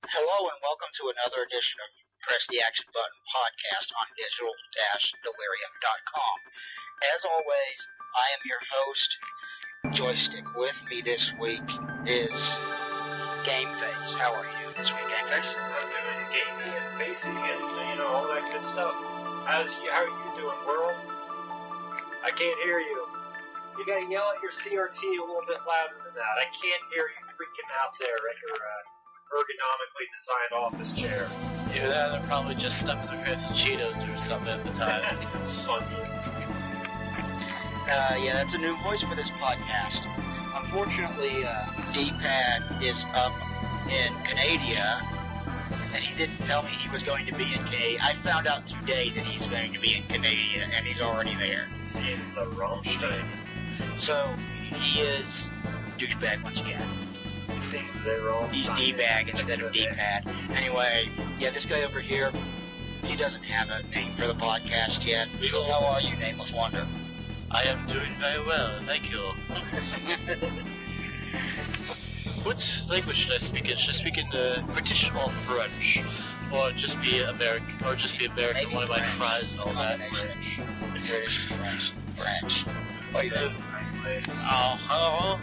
Hello and welcome to another edition of Press the Action Button podcast on digital-delirium.com. As always, I am your host, Joystick. With me this week is Gameface. How are you this week, Gameface? I'm doing gamey and facey and, all that good stuff. How are you doing, world? I can't hear you. You gotta yell at your CRT a little bit louder than that. I can't hear you freaking out there at your ergonomically designed office chair. Either that or probably just stuck in the crates of Cheetos or something at the time. Yeah, that's a new voice for this podcast. Unfortunately, D-Pad is up in Canada, and he didn't tell me he was going to be in Canada. I found out today that he's going to be in Canada, and he's already there. Seeing the Rammstein. So, he is douchebag once again. He's D-bag instead of D-pad. Anyway, yeah, this guy over here, he doesn't have a name for the podcast yet. So how are you, Nameless Wonder? I am doing very well, thank you. Which language should I speak in? Should I speak in British or French? Or just be American? Or just be American, maybe one of my fries and all that? British, French. Oh, you did. Hello.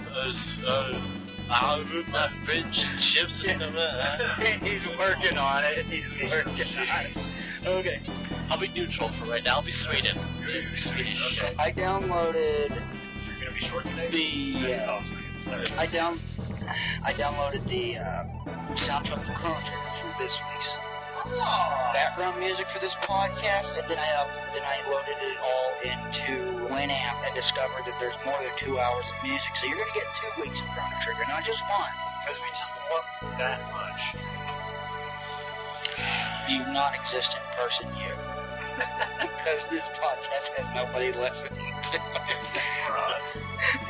French chips or something. He's working on it. Okay. I'll be neutral for right now. I'll be Sweden. Swedish. Okay. I downloaded. You're gonna be short today. I downloaded the soundtrack for Chrono Trigger for this week's background music for this podcast, and then I loaded it all into Winamp and discovered that there's more than 2 hours of music. So you're gonna get 2 weeks of Chrono Trigger, not just one. Because we just love that much. You non-existent person, you. Because this podcast has nobody listening to it. Except for us.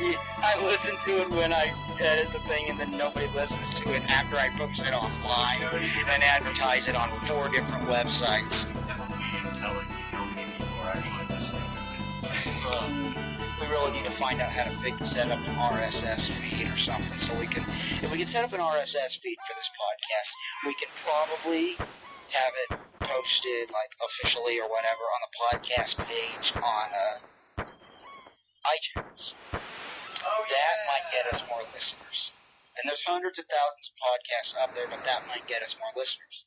Yeah, I listen to it when I edit the thing, and then nobody listens to it after I post it online and advertise it on 4 different websites. Telling you how many people are actually listening to it. We really need to find out how to set up an RSS feed or something, so we can, if we can set up an RSS feed for this podcast, we can probably have it posted, like, officially or whatever on the podcast page on iTunes. That might get us more listeners. And there's hundreds of thousands of podcasts up there, but that might get us more listeners.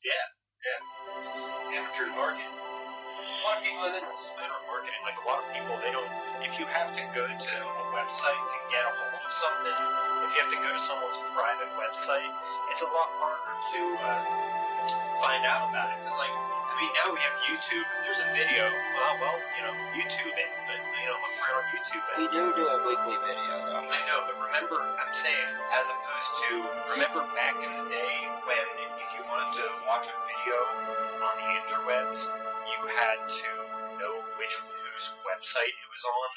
Amateur marketing. A lot of people that are marketing, like a lot of people, they don't, if you have to go to a website to get a hold of something, if you have to go to someone's private website, it's a lot harder to find out about it. Because, now we have YouTube, if there's a video, YouTube it, but, look for it on YouTube. We do a weekly video, though. I know, but remember, I'm saying, as opposed to, remember back in the day when if you wanted to watch a video on the interwebs, you had to know whose website it was on,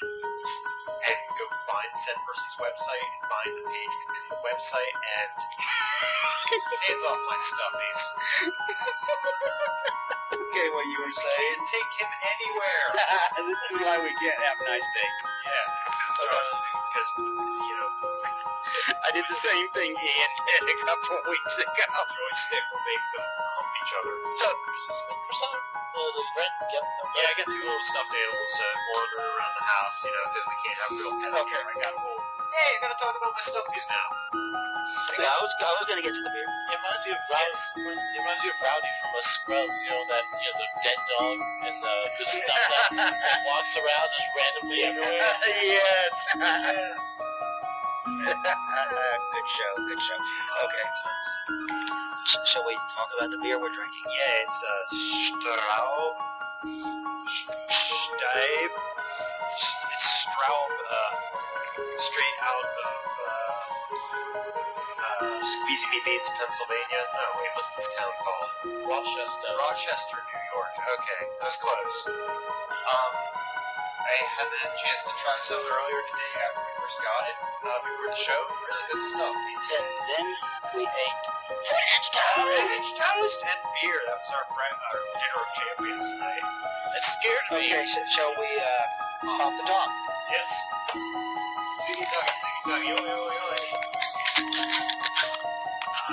and go find said person's website, and find the page within the website, and hands off my stuffies. Okay, what you were saying? Can't take him anywhere. This is why we can't have nice things. Yeah, because I did the same thing Ian did a couple of weeks ago. Joystick will make them hump each other. Yeah, I got 2 little stuffed animals wandering around the house, because we can't have real pets. Okay. I got old. Hey, I gotta talk about my stuffies now. Yeah, I was gonna get to the beer. It reminds you of Rowdy from Scrubs, the dead dog and just stuffed up and walks around just randomly everywhere. Yes. Good show. Okay. Shall we talk about the beer we're drinking? Yeah, it's It's Straub, straight out of Squeezy Me Beans, Pennsylvania. No, wait, what's this town called? Rochester, New York. Okay, that was close. I had the chance to try some earlier today after we first got it. Before the show, really good stuff. And then we ate French toast and beer. That was our dinner of champions tonight. It scared me. Okay, shall we off the top? Yes. Ziggy zaggy, yo yo yo.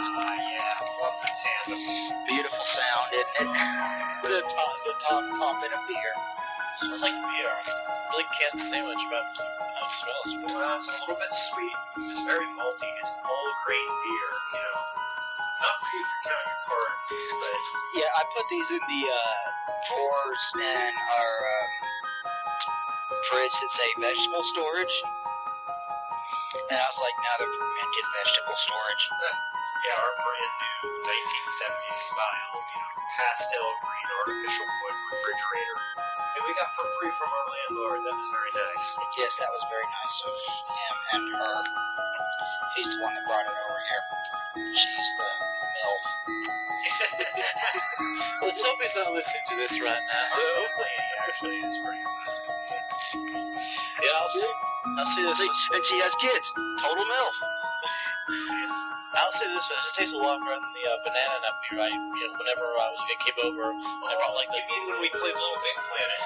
Yeah, love the tandem. Beautiful sound, isn't it? the top pump in a beer. It smells like beer. Really can't say much about how it smells. It's a little bit sweet. It's very malty. It's all grain beer, you know. Not good for counting your carbs, but Yeah, I put these in the drawers in our fridge that say vegetable storage. And I was like, no, they're fermented vegetable storage. yeah, our brand new 1970s style, you know, pastel green artificial wood refrigerator. And we got for free from our landlord. That was very nice. Yes, that was very nice of him and her. He's the one that brought it over here. She's the MILF. Let's hope he's not listening to this right now. Hopefully, he actually is pretty good. Yeah, I'll say this. And she has kids. Total MILF. I'll say this one. It just tastes a lot better than the banana nut beer. Whenever I came over, I brought like this. You mean when we played Little Big Planet?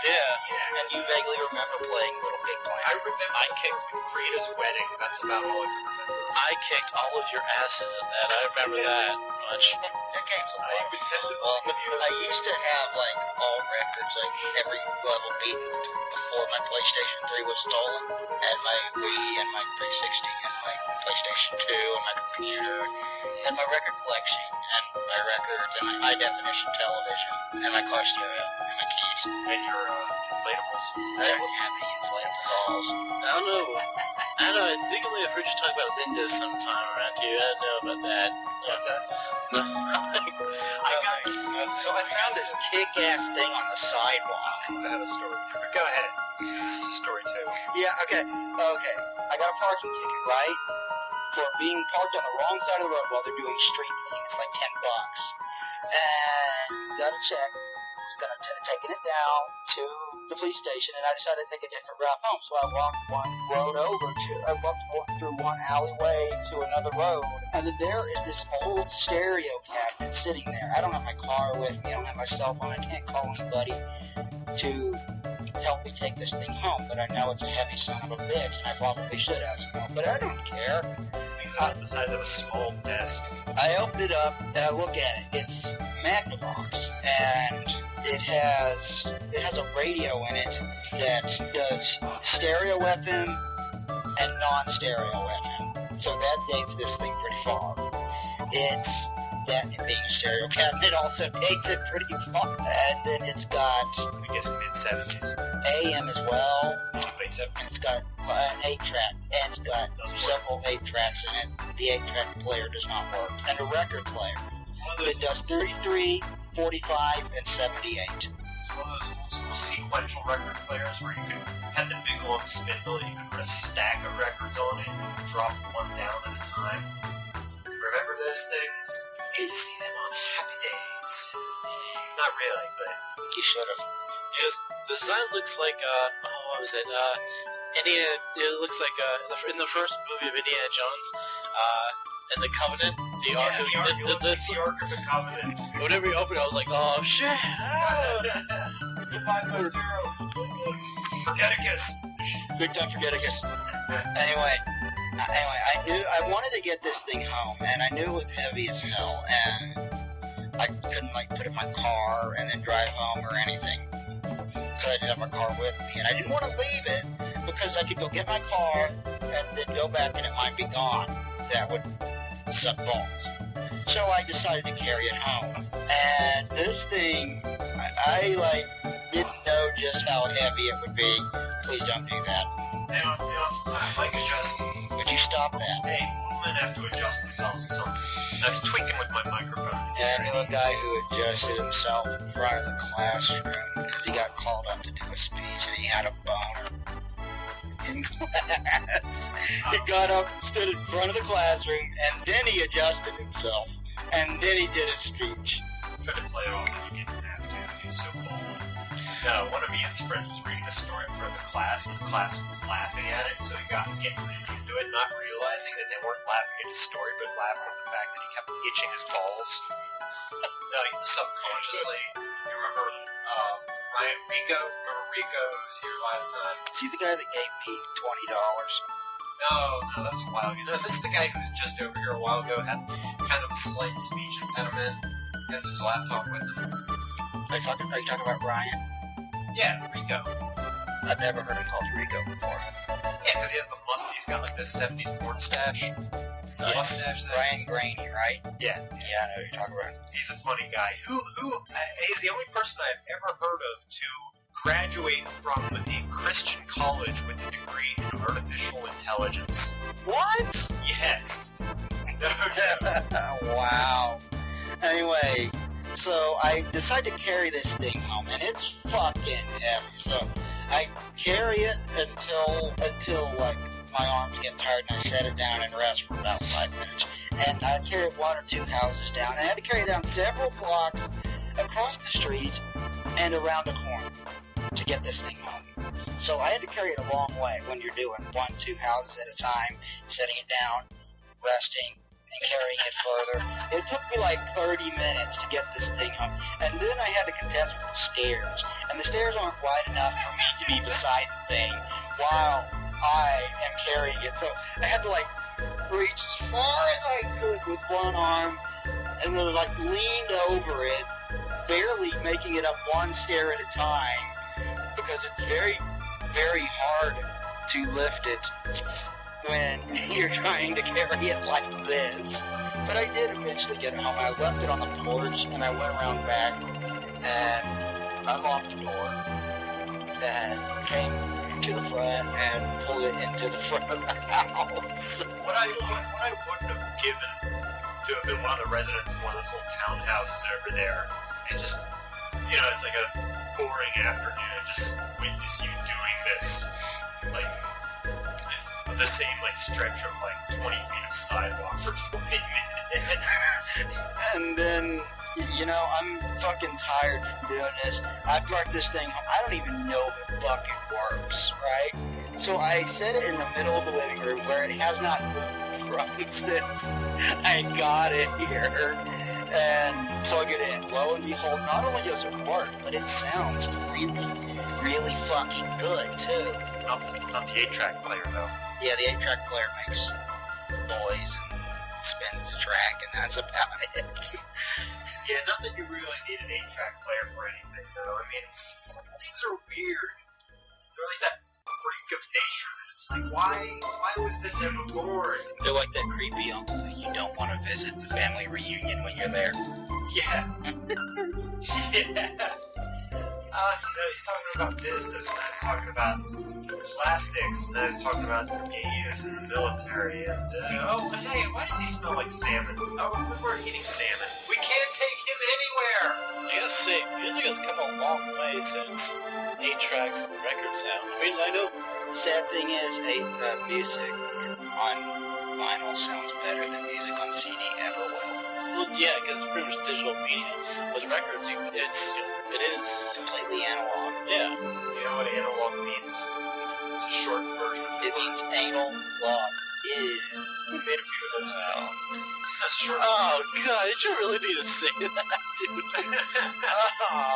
Yeah. And you vaguely remember playing Little Big I Planet. remember I kicked Frida's wedding. That's about all I can remember. I kicked all of your asses in that. I remember that much. That game's a I lot. even tend to Well, believe you. I used to have like all records, like every level beaten before my PlayStation 3 was stolen, and my Wii and my 360 and my PlayStation 2 and my computer and my record collection and my records and my high definition television and my car stereo and my keys. And your inflatables. I don't have any inflatable dolls. I don't know. I think I may have heard you talk about Linda sometime around here. I don't know about that. What's that? No. So I found this kick-ass thing on the sidewalk. I have a story. Go ahead. This is a story too. Yeah, okay. I got a parking ticket, right? For being parked on the wrong side of the road while they're doing street cleaning. It's like $10. And got a check. Was gonna taking it down to the police station, and I decided to take a different route home. So I walked through one alleyway to another road, and then there is this old stereo cabinet sitting there. I don't have my car with me. I don't have my cell phone. I can't call anybody to help me take this thing home, but I know it's a heavy son of a bitch, and I probably should have, but I don't care. These are the size of a small desk. I open it up and I look at it. It's Magnavox, and it has a radio in it that does stereo FM and non-stereo FM. So that dates this thing pretty far. It's that being a stereo cabinet also takes it pretty far. And then it's got I guess mid-70s. AM as well. Late 70s. And it's got an 8-track, and it's got several 8-tracks in it. The 8-track player does not work. And a record player. It does 33, 45, and 78. One of those old school sequential record players where you could have the big long spindle and you could put a stack of records on it and drop one down at a time. Remember those things? You used to see them on Happy Days. Not really, but You should have. Because the design looks like, what was it? It looks like, in the first movie of Indiana Jones, in the Covenant, the Ark of the Ark of the Covenant. Whenever you open it, I was like, oh shit! It's a 5.0. Forgeticus. Big time Forgeticus. Anyway, I wanted to get this thing home, and I knew it was heavy as hell, and I couldn't put it in my car and then drive home or anything, because I didn't have my car with me, and I didn't want to leave it because I could go get my car and then go back and it might be gone. That would suck balls. So I decided to carry it home, and this thing, I didn't know just how heavy it would be. Please don't do that. Hang on, I might adjust. Would you stop that? Hey, women have to adjust themselves to something. I was tweaking with my microphone. Yeah, I knew a guy who adjusted himself in front of the classroom because he got called up to do a speech and he had a boner in class. He got up, stood in front of the classroom, and then he adjusted himself. And then he did his speech. Try to play it off and you get that, dude. He's so bold. No, one of Ian's friends was reading a story in front of the class, and the class was laughing at it, so he was getting really into it, not realizing that they weren't laughing at his story, but laughing at the fact that he kept itching his balls. No, subconsciously. You remember Ryan Rico? Remember Rico who was here last time? Is he the guy that gave me $20? No, that was a while ago. No, this is the guy who was just over here a while ago, had kind of a slight speech impediment, had his laptop with him. Are you talking about Ryan? Yeah, Rico. I've never heard him called Rico before. Yeah, because he has the he's got like the 70s porn stash. Mustache. Ryan Graney, right? Yeah. Yeah, I know who you're talking about. He's a funny guy. Who is the only person I've ever heard of to graduate from a Christian college with a degree in artificial intelligence. What? Yes. No joke. Wow. Anyway, so I decide to carry this thing home, and it's fucking heavy. So I carry it until like my arms get tired, and I set it down and rest for about 5 minutes. And I carry it 1 or 2 houses down. And I had to carry it down several blocks across the street and around a corner to get this thing home. So I had to carry it a long way when you're doing 1, 2 houses at a time, setting it down, resting, and carrying it further. It took me like 30 minutes to get this thing home. And then I had to contest with the stairs. And the stairs aren't wide enough for me to be beside the thing while I am carrying it. So I had to like reach as far as I could with one arm and then like leaned over it, barely making it up 1 stair at a time because it's very, very hard to lift it when you're trying to carry it like this. But I did eventually get it home. I left it on the porch and I went around back and unlocked the door and came to the front and pulled it into the front of the house. What I wouldn't have given to have been one of the residents of one of those little townhouses over there, and just, you know, it's like a boring afternoon, just witness you doing this, like, the same, like, stretch of, like, 20 feet of sidewalk for 20 minutes. And then, you know, I'm fucking tired from doing this. I brought this thing home. I don't even know if it fucking works, right? So I set it in the middle of the living room where it has not moved from since I got it here and plug it in. Lo and behold, not only does it work, but it sounds really, really fucking good, too. Not the 8-track player, though. Yeah, the 8-track player makes noise and spins the track, and that's about it. Yeah, not that you really need an 8-track player for anything, though. I mean, some things are weird. They're like that freak of nature. It's like, why was this ever born? They're like that creepy uncle that you don't want to visit the family reunion when you're there. Yeah. Yeah. You know, he's talking about business, and I was talking about plastics, and I was talking about gays in the military, and, oh, hey, why does he smell like salmon? Oh, we weren't eating salmon. We can't take him anywhere! I gotta say, music has come a long way since 8 tracks and records now. I mean, I know. Sad thing is, music on vinyl sounds better than music on CD ever will. Well, yeah, because it's pretty much digital media. With records, it is Completely analog. yeah. You know what analog means? It's a short version of It means anal love. Ew. We made a few of those now. That's short. Oh god, did you really need to say that, dude? Oh,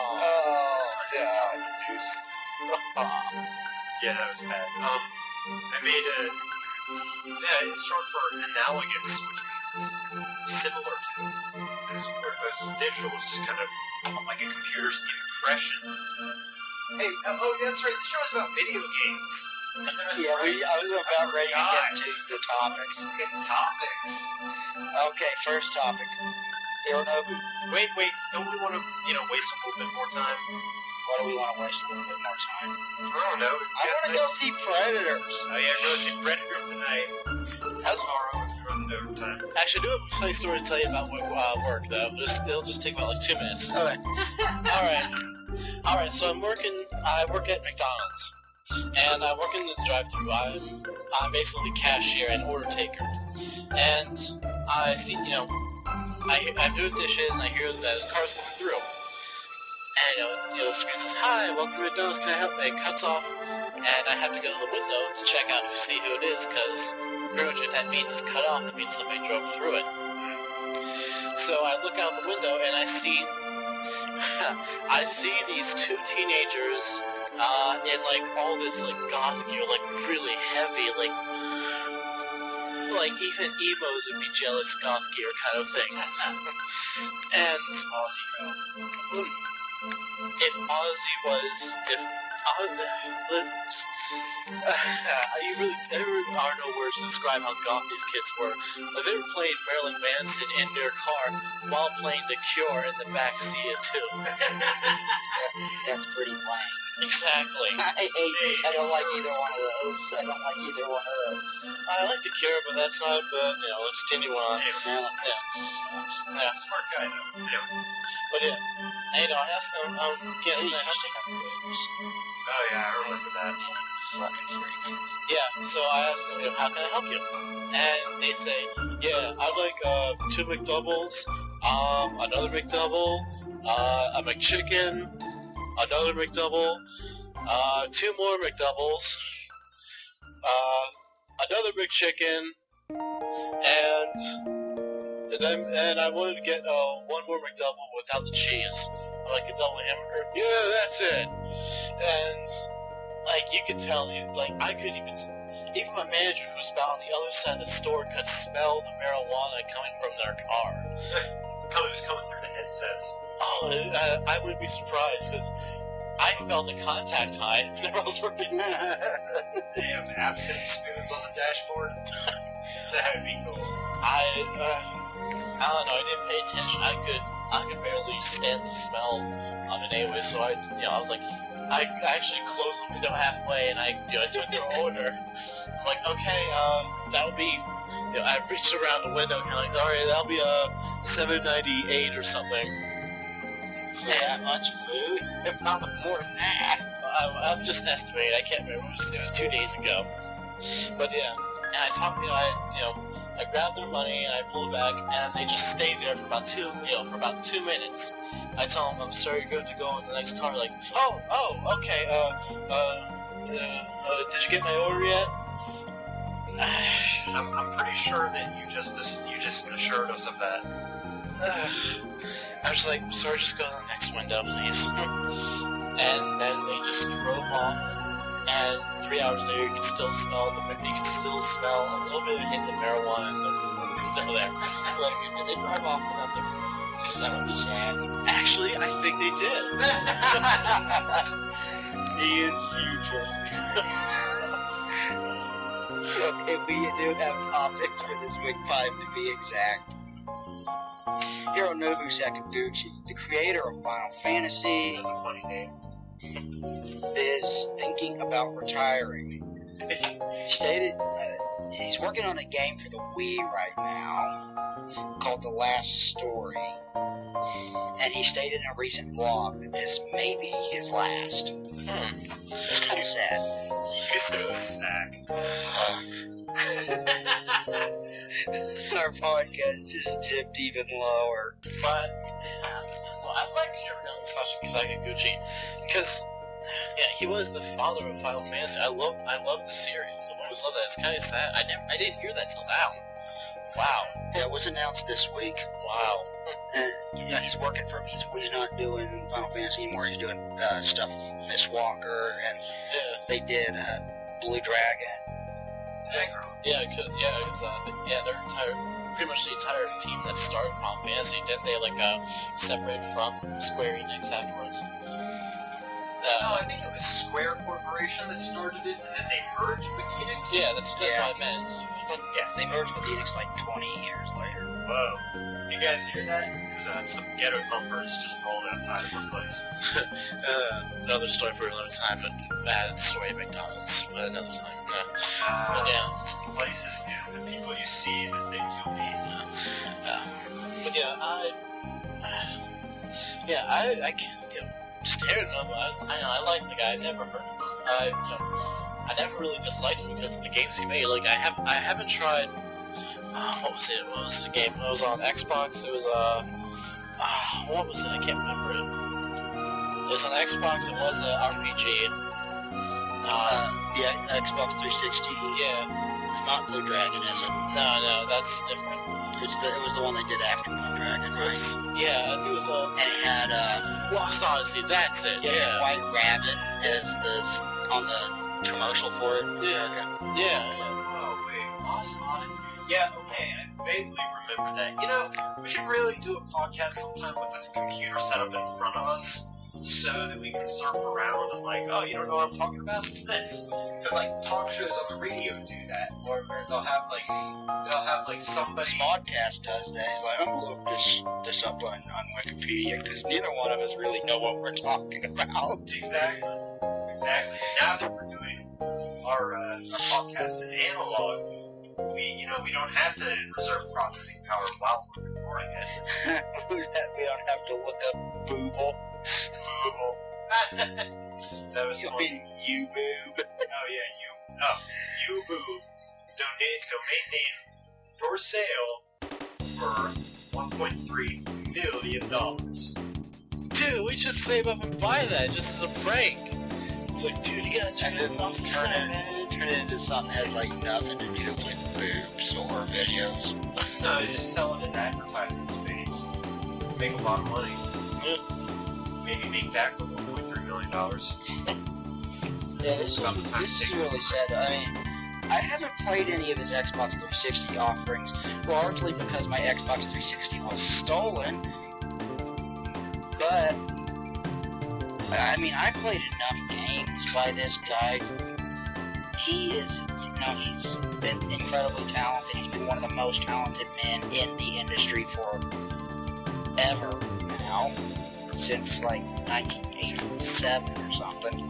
God. Yeah, that was bad. I made it's short for analogous, which means similar to. Whereas digital was just kind of like a computer's impression. Hey, oh, that's right, the show is about video games. Yeah, I was about ready to get to the topics. Good topics. Okay, first topic. Hironobu. Wait, don't we want to, waste a little bit more time? Why do we want to waste a little bit more time? I don't know. I want to go see Predators. Oh yeah, go see Predators tonight. How's tomorrow if you're on overtime? Actually, I do have a funny story to tell you about work, though. It'll just take about like 2 minutes. Okay. Alright, so I work at McDonald's. And I work in the drive-thru. I'm basically cashier and order taker. And I see, I'm doing dishes and I hear that his car's coming through. And, the screen says, "Hi, welcome to McDonald's, can I help?" And it cuts off, and I have to go to the window to check out to see who it is, because pretty much if that means it's cut off, it means somebody drove through it. So I look out the window, and I see these 2 teenagers in, like, all this, like, goth gear, like, really heavy, like, like even emos would be jealous goth gear kind of thing. And if Ozzy was, you really there are no words to describe how goth these kids were. Like, they were playing Marilyn Manson in their car while playing The Cure in the back seat too. That's pretty lame. Exactly. I don't like either one of those. I like The Cure, but that's not, let's continue on. Marilyn Yeah. Smart guy, though. Anyway. But yeah, I asked them, yes, Manson. Oh, yeah, I remember that. Fucking freak. yeah, so I asked them, how can I help you? And they say, yeah, I'd like 2 McDoubles, another McDouble, a McChicken, another McDouble, 2 more McDoubles, another McChicken, and I wanted to get 1 more McDouble without the cheese, like a double hamburger. Yeah, that's it. And like you could tell, I could even my manager who was about on the other side of the store could smell the marijuana coming from their car. It was coming through the headsets. Oh, I wouldn't be surprised because I felt a contact high whenever I was working. They have absinthe spoons on the dashboard. That would be cool. I don't know. I didn't pay attention. I could barely stand the smell of it anyway. So I was like, I actually closed the window halfway and I took their order. I'm like, okay, that would be. I reached around the window and like, all right, that'll be $7.98 or something. That much food? If not more than that. I'm just estimating. I can't remember. It was 2 days ago. But yeah, and I talked. I grabbed their money and I pulled it back, and they just stayed there for about 2 minutes. I tell them, I'm sorry, you're going to go in the next car. Like, okay. Did you get my order yet? I'm pretty sure that you just assured us of that. I was like, sorry, just go to the next window, please. And then they just drove off. And 3 hours later, you can still smell a little bit of hints of marijuana in the window there. Like, did they drive off without the food? Because that would be sad. Actually, I think they did. Ian's future. Okay, we do have topics for this week 5 to be exact. Hironobu Sakaguchi, the creator of Final Fantasy, That's a funny name. is thinking about retiring. He stated he's working on a game for the Wii right now called The Last Story. And he stated in a recent blog that this may be his last. It's kind of sad. You said sack. Our podcast just dipped even lower. But I like Hironobu Sakaguchi because he was the father of Final Fantasy. I love the series. I always love that. It's kind of sad. I didn't hear that till now. Wow. Yeah, it was announced this week. Wow. And he's working for. He's not doing Final Fantasy anymore. He's doing stuff Miss Walker, and they did Blue Dragon. Yeah, because their pretty much the entire team that started Final Fantasy, didn't they separate from Square Enix afterwards? No, I think it was Square Corporation that started it, and then they merged with Enix. Yeah, that's what I meant. Yeah, they merged with Enix 20 years later. Whoa. You guys hear that? There's some ghetto thumpers just rolled outside of our place. Another story for another time, but the story of McDonald's, but another time. But yeah. Places, the people you see, and the things you'll meet. But yeah, I can't, staring at him, I like the guy. I never heard of him. I never really disliked him because of the games he made. Like, I haven't tried. What was it? What was the game? It was on Xbox. It was what was it? I can't remember it. It was on Xbox. It was an RPG. Yeah, Xbox 360. Yeah. It's not Blue Dragon, is it? No, that's different. It was the one they did after Blue Dragon, right? Yeah, I think it was And it had Lost Odyssey. That's it. Yeah. White Rabbit is on the commercial for it. Yeah. Yeah. Oh wait, Lost Odyssey. Yeah, okay, I vaguely remember that. You know, we should really do a podcast sometime with the computer set up in front of us, so that we can surf around and like, oh, you don't know what I'm talking about? It's this. Because like talk shows on the radio do that, or they'll have like somebody. Smodcast does that. He's like, I'm gonna look this up on Wikipedia because neither one of us really know what we're talking about. Exactly. Now that we're doing our podcast in analog, we don't have to reserve processing power while we're recording it. We don't have to look up Booble. That was I funny. mean, YouBoob. Oh yeah, YouBoob. Domain name for sale for $1.3 million. Dude, we just save up and buy that just as a prank. It's like, dude, you gotta check And this then out. turn it into something that has like nothing to do with boobs or videos. No, just sell it as advertising space. Make a lot of money. Maybe make back the $1.3 million. Yeah, this is really sad. I mean, I haven't played any of his Xbox 360 offerings, largely because my Xbox 360 was stolen. But I mean, I played enough games by this guy. He's been incredibly talented. He's been one of the most talented men in the industry for ever now, since like 1987 or something.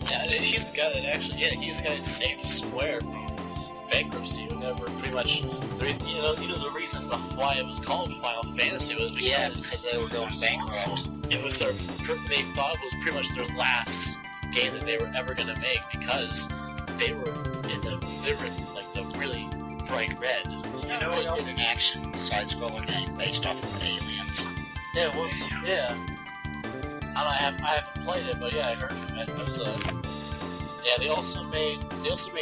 Yeah, he's the guy that he's the guy that saved Square from bankruptcy. Whenever pretty much, the reason why it was called Final Fantasy was because they were going bankrupt. It was they thought it was pretty much their last game that they were ever going to make because they were like the really bright red. You know what else? It's an action side-scrolling game based off of Aliens. Yeah, it was. Yeah. I haven't played it, but yeah, I heard it was yeah, they also made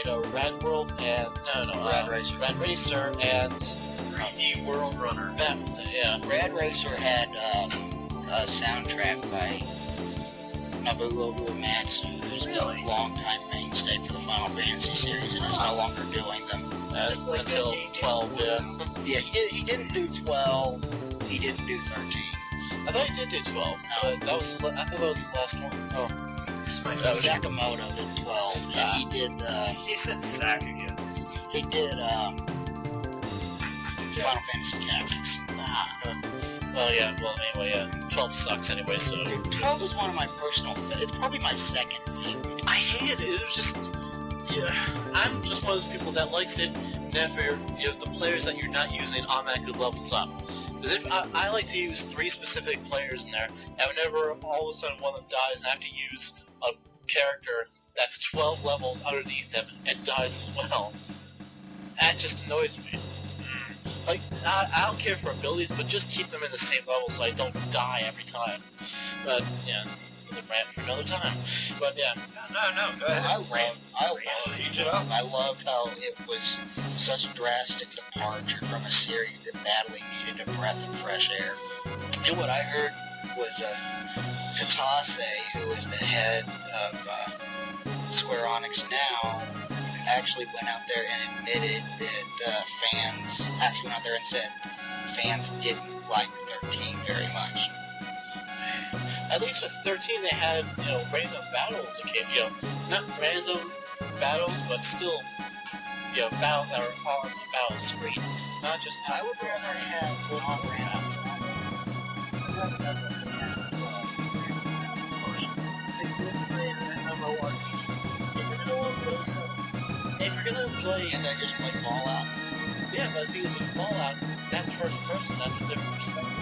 a Rad World and Rad Racer and 3D World Runner. That was it, yeah. Rad Racer had a soundtrack by Nobuo Uematsu, who's a longtime mainstay for the Final Fantasy series and is no longer doing them. Until 12, yeah. Yeah, he didn't do 12, he didn't do 13. I thought he did do 12, but I thought that was his last one. Oh. Sakamoto did 12, and he did, he said sack again. He did, Final Fantasy Tactics. Anyway, 12 sucks anyway, so... 12 is one of my personal... It's probably my second favorite. I hated it. It was just... Yeah, I'm just one of those people that likes it whenever the players that you're not using automatically levels up. I like to use 3 specific players in there, and whenever all of a sudden one of them dies and I have to use a character that's 12 levels underneath them and dies as well, that just annoys me. Like, I don't care for abilities, but just keep them in the same level so I don't die every time. But, yeah, we'll rant for another time. But, yeah. No, go ahead. I loved how it was such a drastic departure from a series that badly needed a breath of fresh air. And what I heard was Katase, who is the head of Square Enix now, actually went out there and admitted that fans actually went out there and said fans didn't like 13 very much. At least with 13 they had, random battles again, not random battles, but still, battles that are on the battle screen. Not just... I would rather have non-random. If you're gonna play and then just play Fallout. Yeah, but the thing is with Fallout, that's first person, that's a different perspective.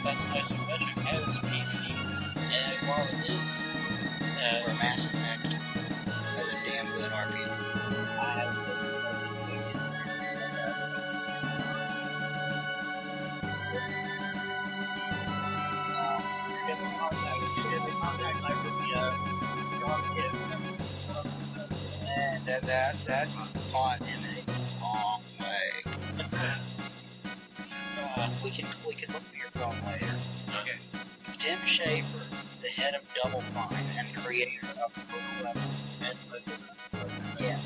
That's isometric, and it's a PC. And while it is, for Mass Effect, that's a damn good RPG. And that plot emanates a long way. We can look at your phone later. Okay. Tim Schafer, the head of Double Fine and creator of Brutal Level. Yeah.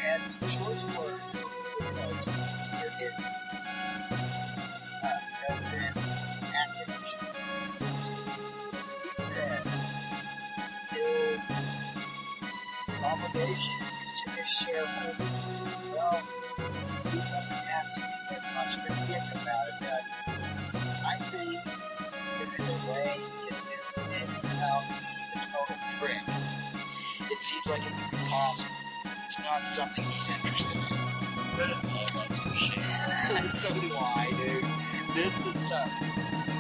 And choice words because there is President Activision. He said his obligation to his shareholders, well, he doesn't have to get much of a dick about it, but I think there is a way to do it without being a total prick. It seems like it would be possible. It's not something he's interested in. I like Tim Schafer. So do I, dude. This is,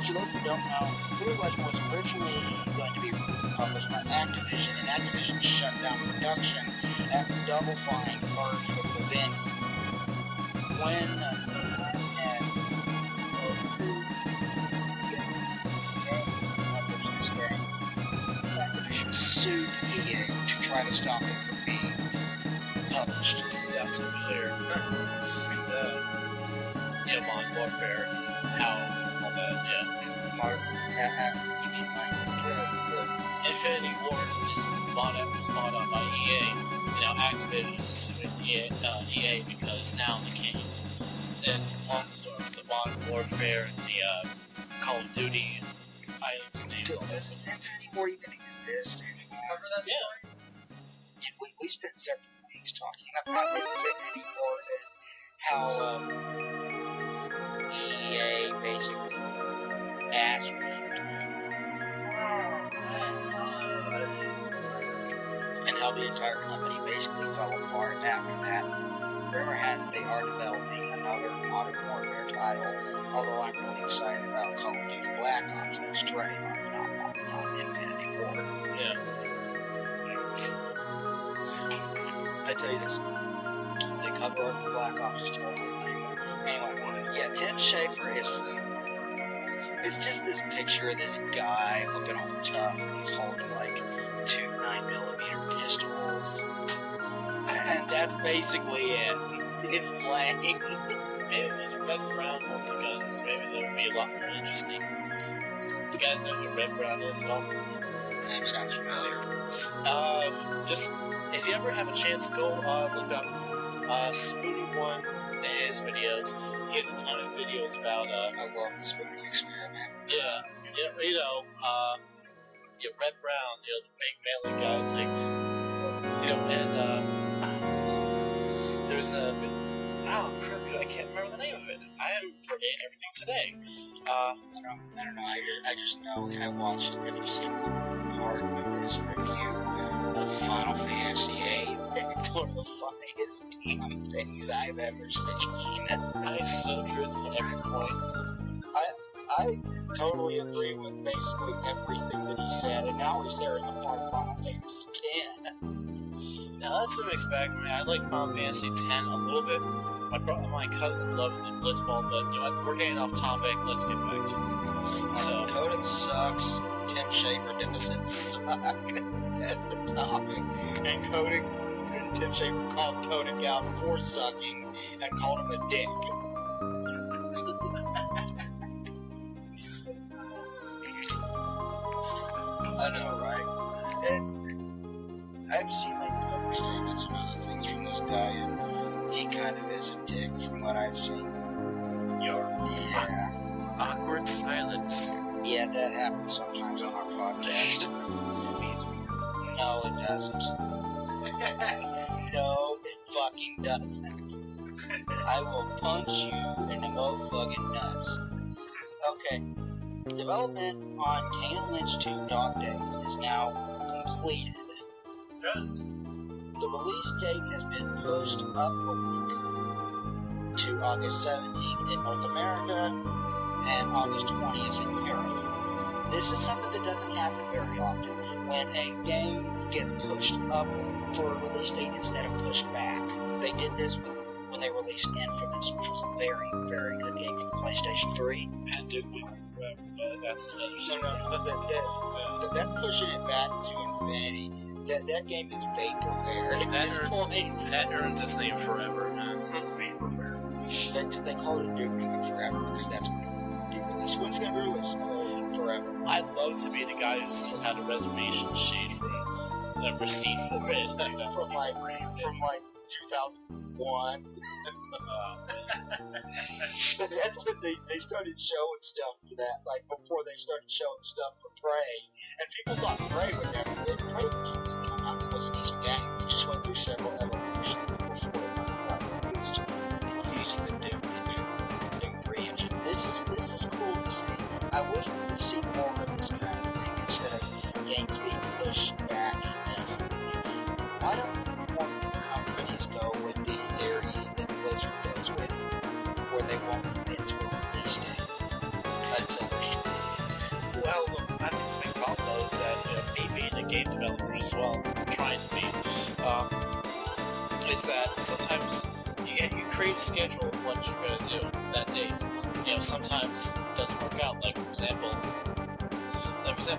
for those who don't know, Blue Legend was originally going to be published by Activision, and Activision shut down production after Double Fine merged with Vivendi. When Activision sued EA to try to stop it from being published. Sounds familiar. Yeah, Modern Warfare, how all that, yeah. You mean like Infinity Ward was bought out by EA. Now Activision is suing EA because now they can't. And long story, the Modern Warfare and the Call of Duty items named. Does Infinity Ward even exist? Did we cover that story? We spent several weeks talking about Infinity Ward and how EA basically asked me and how the entire company basically fell apart after that. Rumor has it they are developing another Modern Warfare title, although I'm really excited about Call of Duty Black Ops. That's Treyarch, not Infinity Ward. Yeah. I tell you this, they cover up the Black Ops is totally lame. Anyway, yeah, Tim Schafer it's just this picture of this guy looking all tough. He's holding like 2 9mm pistols, and that's basically it. It's lame. Maybe those red brown multi-guns, maybe that would be a lot more interesting. Do you guys know what red brown is at all? That sounds familiar. Just if you ever have a chance, go look up Spoony1, his videos. He has a ton of videos about I love the Spooky Experiment. Red Brown, the big manly guys, like, and there's a crap, I can't remember the name of it. I am forgetting everything today. I don't know. I just know I watched every single part of this review of Final Fantasy VIII. It's one of the funniest damn things I've ever seen. I so agree with every point. I totally agree with basically everything that he said, and now he's tearing apart Final Fantasy X. Now that's a mixed bag for me. I like Final Fantasy X a little bit. My cousin loved the Blitzball, but you know what? We're getting off topic. Let's get back to it. So Kotick sucks. Tim Schafer doesn't suck. That's the topic. And Tim Schafer called Kotick out for sucking and called him a dick. I know, right? And I've seen like other statements and other things from this guy, and he kind of is a dick from what I've seen. Yeah. Awkward silence. Yeah, that happens sometimes on our podcast. No, it doesn't. No, it fucking doesn't. I will punch you in the motherfucking nuts. Okay. Development on Kane and Lynch 2 Dog Days is now completed. Yes. The release date has been pushed up a week to August 17th in North America and August 20th in Europe. This is something that doesn't happen very often. When a game gets pushed up for a release date instead of pushed back. They did this when they released Infamous, which was a very, very good game for the PlayStation 3. And Duke Nukem Forever, but that's another story. That's pushing it back to infinity. That game is vaporware at this point. That earns its name forever, man. Vaporware. They call it Duke Nukem Forever because that's what it released. When's it going to release? For forever. I'd love to be the guy who still had a reservation sheet for a receipt for it. From like 2001. That's when they started showing stuff for that, like before they started showing stuff for Prey. And people thought Prey would never get. Prey was a decent game. It just went through several evolutions before it got released. Using the Doom engine, the Doom 3 engine. This is cool to see. I wish we could see more of this kind of thing instead of games being pushed back indefinitely. Why don't more companies go with the theory that Blizzard goes with, where they won't commit to a release date until they're sure? Well, I think the big problem though is that me being a game developer as well, trying to be, is that sometimes you create a schedule of what you're going to do that date. Sometimes it doesn't work out. Like for example,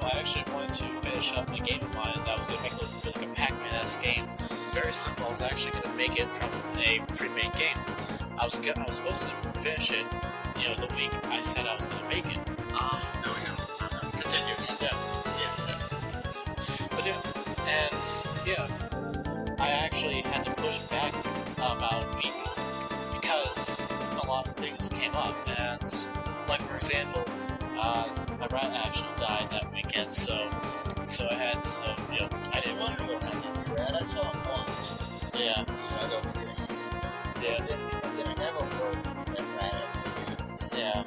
I actually wanted to finish up a game of mine that was going to make it like a Pac-Man-esque game. Very simple. I was actually going to make it from a pre-made game. I was supposed to finish it, the week I said I was going to make it. No, we got a little time. Continue. I actually had to push it back about a week because a lot of things came up, and like for example, my rat actually died that weekend, so I didn't want to go ahead. Rat, I saw him once. Yeah. Right over your house. Yeah. I never heard that rat ever. Yeah.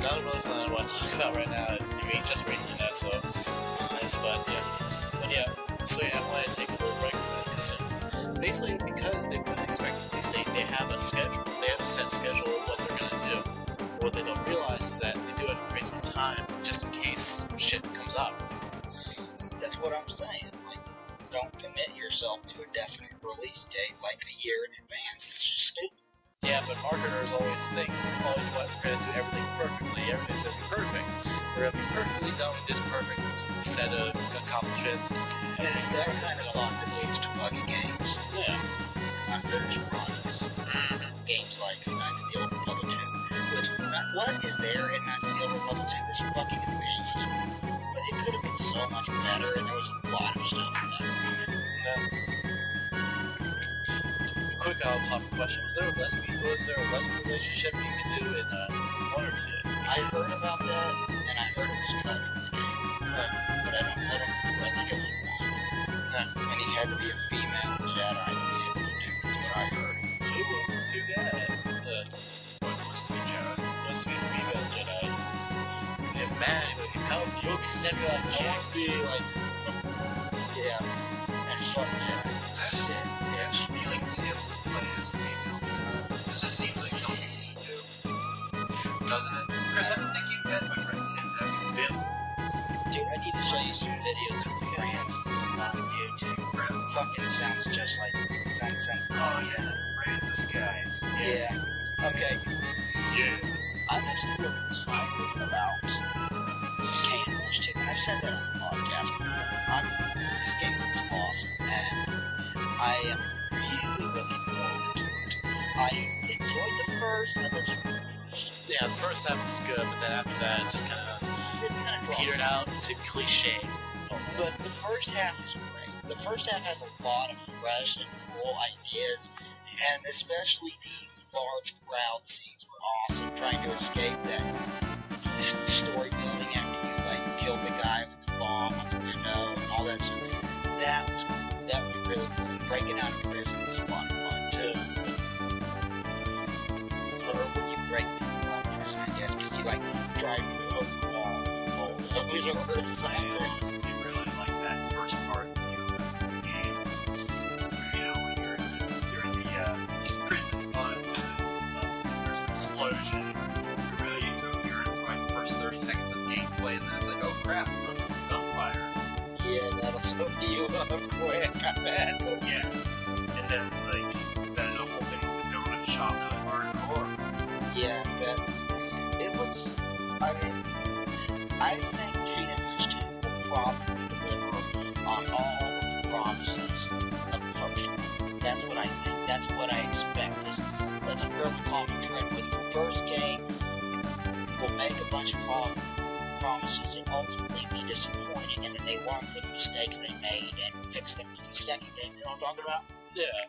None of those I want to talk about right now. I mean, just recently that, so nice, but yeah. So I want to take a little break from that because basically because they wouldn't expect release date, they have a schedule. They have a set schedule of what they're gonna do. What they don't realize is that they do have to create some time just in case shit comes up. That's what I'm saying. Like, don't commit yourself to a definite release date like a year in advance. It's just stupid. Yeah, but marketers always think, oh, you know what, we're gonna do everything perfectly. Everything's gonna be perfect. We're gonna be perfectly done with this perfect set of accomplishments. And it's that kind of loss that leads to buggy games. Yeah. Unfinished products. Games like Knights of the Old Republic 2. Which, what is there in Knights of the Old Republic 2 is fucking amazing. But it could have been so much better, and there was a lot of stuff in that game. No. Quick off-topic question: was there a lesbian relationship you could do in 1 or 2? I heard about that, and I heard it was cut from the game. But I think it was 1. And he had to be a female Jedi to be able to do what I heard. Who wants to do that? What was to be Jedi? Wants to be a female Jedi. And man, you'll be Samuel L. Jackson. Like, yeah, and fuck Jedi. Shit, bitch. Feeling Tim play as female. It just seems like something you do. Doesn't it? Chris, I don't think you've met my friend Tim, have you? Bill? Dude, I need to show you some videos of Francis on YouTube. Fucking sounds just like something. Oh yeah, Francis guy. Yeah. Okay. Yeah. I'm actually really excited about Kane Lynch 2, and I've said that on the podcast before. This game looks awesome, and I am really looking forward to it. I enjoyed the first, and the Yeah, the first half was good, but then after that, it just kind of petered out into cliche. But the first half is great. The first half has a lot of fresh and cool ideas, and especially the large crowd scenes were awesome. Trying to escape that story building after you killed the guy with the bomb on the window and all that stuff. That was really cool. Breaking out of prison was a lot of fun too. So when you break people out of prison, I guess, because you drive through a wall. You really like that first part of the game. When you're in the prison bus and there's an explosion. You're in the first 30 seconds of gameplay, and then it's like, oh crap, gunfire. Yeah, that'll slow you up quick, I bet. Yeah. And then, that whole thing with the donut shop really hardcore. Yeah, but it was, I think Kane Lynch 2 will probably deliver on all of the promises of the first one. That's what I think. That's what I expect. That's a real common trend with the first game. We'll make a bunch of problems. promises and ultimately be disappointing, and then they learn from the mistakes they made and fix them for the second game. You know what I'm talking about? Yeah.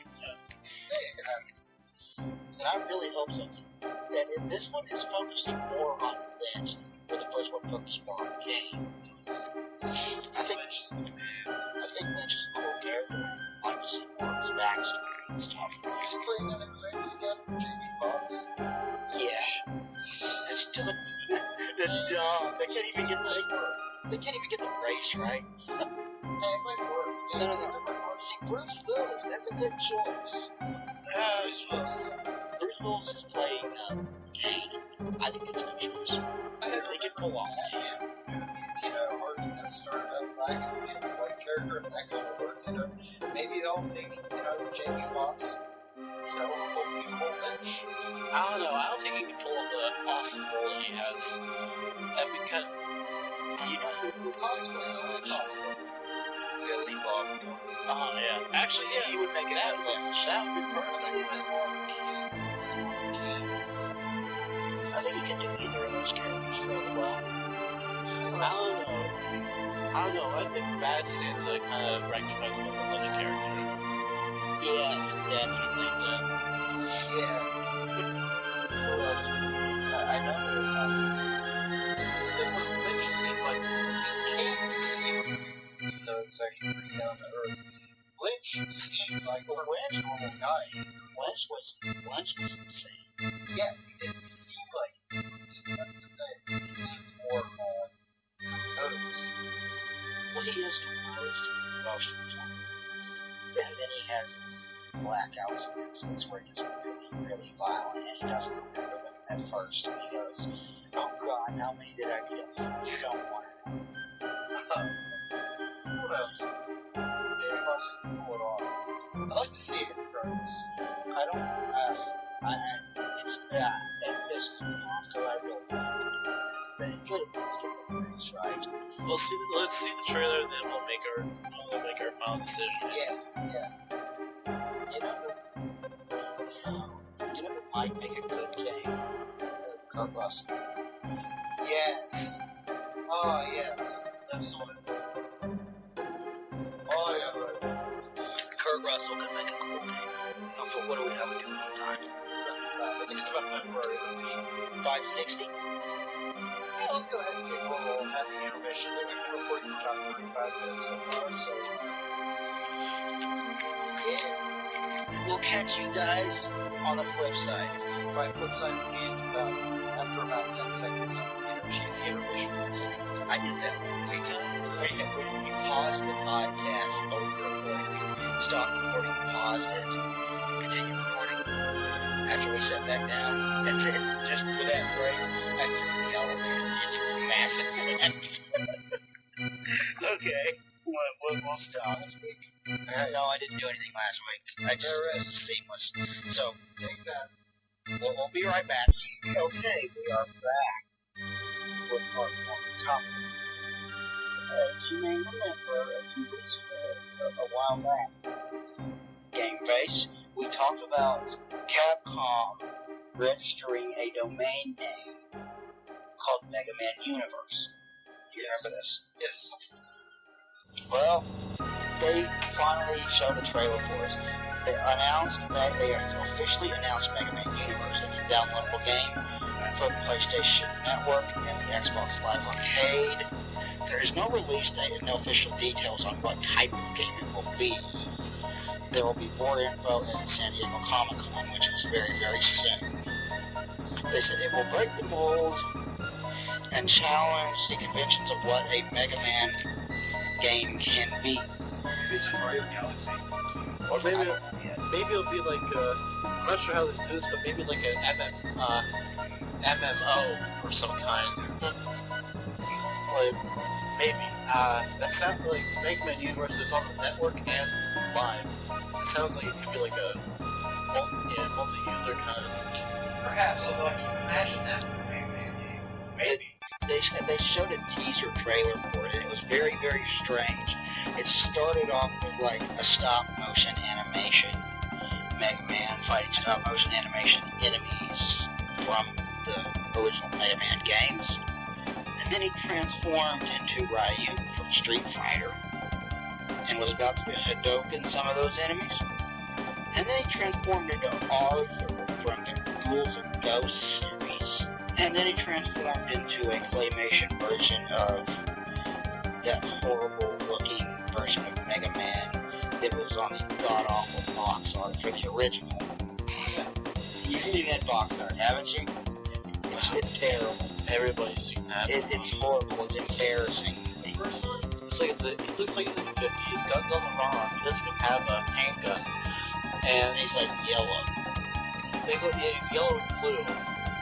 And I really hope so. That this one is focusing more on Lynch, where the first one focused more on Kane. I think Lynch is a cool character. I like to see more of his backstory and stuff. He's playing that in the Rangers again, Jamie Foxx. Yeah. That's dumb. That's dumb. They can't even get the race right. Hey, it might work. No. See, Bruce Willis, that's a good choice. Bruce Willis is playing Kane. I think that's a good choice. I had They can pull off. He's, hard to get started out black and be a white character and that kind of work, Maybe they'll make, Jamie Foxx, hopefully pull Lynch. I don't know. I don't think he can pull the awesome role that he has. That'd be kind of... Possibly, possible. Billy Bob Thornton. Oh, yeah. Actually, yeah, he would make it out. That would be Let's see if perfect. it's more I think he can do either of those characters really well. I don't know. I think Bad Santa kind of rectifies him as a Lynch character. Yes, definitely. Yeah. I know. The thing was, Lynch seemed like he came to see him, even though it was actually pretty down to earth. Lynch seemed like a normal guy. Lynch was insane. Yeah, it seemed like that's the thing. He seemed more composed. Well, he is composed most of the time. And then he has his blackouts, and so it's where he gets really, really violent, and he doesn't remember them at first, and he goes, oh God, how many did I kill? You don't want to know. Who knows? Jamie Foxx can pull it off. I'd like to see it regardless. I don't, it's, and this is because I really like it. But it could at least get the race right. Let's see the trailer, and then we'll make our final decision. Yes, yeah. You know who might make a good game? Kurt Russell. Yes. Oh, yes. Absolutely. Oh, yeah. Kurt Russell can make a cool game. Now, for what do we have to do on time? I think it's about February. 560? Yeah, let's go ahead and take a little happy intermission. We've been recording for about 35 minutes so far, so... Yeah. We'll catch you guys on the flip side. Right, flip side being after about 10 seconds of cheesy intermission. I did that 3 times. We paused the podcast, over recording, stopped recording, paused it, continued recording. After we sat back down, and then just for that break, I threw the elevator music was massive. Okay, we'll stop. This week. No, I didn't do anything last week. I just it was seamless. So, Take that. we'll be right back. Okay, we are back with part 1 topic. As you may remember, a few weeks ago, a while back, Game Face, we talked about Capcom registering a domain name called Mega Man Universe. You remember this? Yes. Well, they finally showed a trailer for us. They officially announced Mega Man Universe. It's a downloadable game for the PlayStation Network and the Xbox Live Arcade. There is no release date and no official details on what type of game it will be. There will be more info at San Diego Comic-Con, which is very, very soon. They said it will break the mold and challenge the conventions of what a Mega Man game can be. Is it Mario Galaxy? Or maybe it'll be like, I'm not sure how they do this, but maybe like a MMO or some kind. Like, maybe. That sounds like Mega Man Universe is on the network and live. It sounds like it could be like a multi-user kind of. Perhaps, although I can't imagine that for a Mega Man game. Maybe. They showed a teaser trailer for it, and it was very, very strange. It started off with like a stop-motion animation, Mega Man fighting stop-motion animation enemies from the original Mega Man games. And Then he transformed into Ryu from Street Fighter and was about to Hadouken some of those enemies. And then he transformed into Arthur from the Ghouls and Ghosts series. And then he transformed into a claymation version of that horrible looking version of Mega Man that was on the god-awful box art for the original. You've seen that box art, haven't you? It's terrible. Everybody's seen that. It's horrible. It's embarrassing. He looks like he's in the 50s. Guns on the run. He doesn't even have a handgun. And He's like yellow. he's yellow and blue.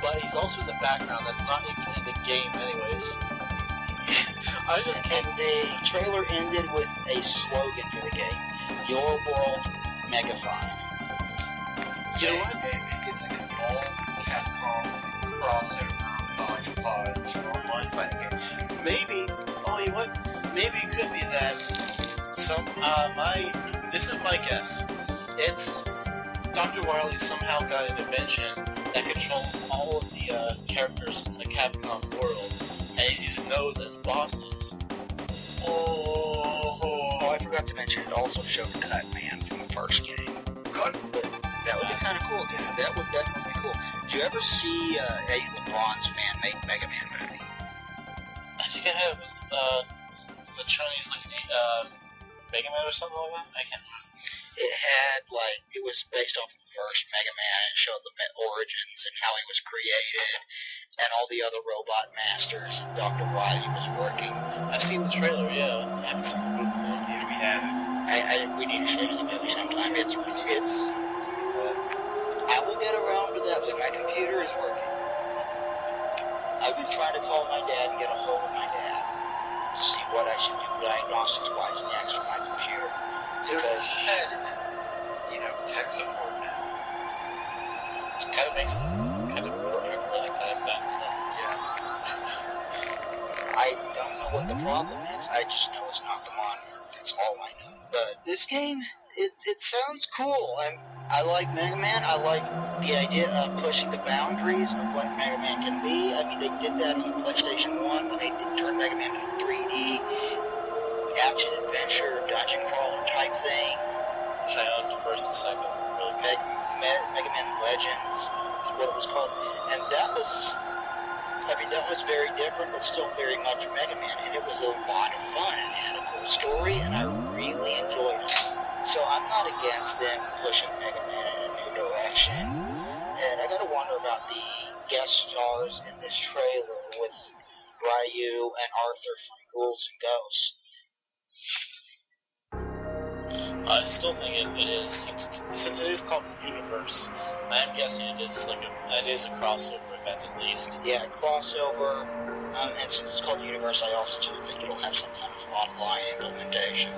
But he's also in the background. That's not even in the game, anyways. I just can't. And the trailer ended with a slogan for the game: "Your world, Megafine." You know what? It's like an all Capcom crossover hodgepodge online fighting game. Maybe. Oh, you know what? Maybe it could be that this is my guess. It's Dr. Wily somehow got an invention that controls all of the characters in the Capcom world, and he's using those as bosses. Oh, I forgot to mention it also showed Cut Man from the first game. Good. But that would be kind of cool. Yeah, that would definitely be cool. Did you ever see a LeBron's fan-made Mega Man movie? I think I have. It was the Chinese looking Mega Man or something like that? I can't remember. It was based off of the first Mega Man and showed the origins and how he was created and all the other robot masters Dr. Wily was working. I've seen the trailer, yeah. I haven't seen the movie. Here we have it. We need to show you the movie sometime. I will get around to that when my computer is working. I've been trying to call my dad and get a hold of my dad to see what I should do diagnostics-wise next for my computer. Because Head is, tech support now. It kind of makes it kind of really kind of thankful. Yeah. I don't know what the problem is. I just know it's not the monitor. That's all I know. But this game, it sounds cool. I like Mega Man. I like the idea of pushing the boundaries of what Mega Man can be. I mean, they did that on PlayStation 1 when they turned Mega Man into 3D action adventure, dungeon crawler type thing. Which I owned the first and second. Really big. Mega Man Legends is what it was called. And that was very different, but still very much Mega Man. And it was a lot of fun. And it had a cool story, and I really enjoyed it. So I'm not against them pushing Mega Man in a new direction. And I gotta wonder about the guest stars in this trailer with Ryu and Arthur from Ghouls and Ghosts. I still think it is, since it is called Universe, I am guessing it is a crossover event at least. Yeah, crossover, and since it's called Universe, I also do think it'll have some kind of online implementation,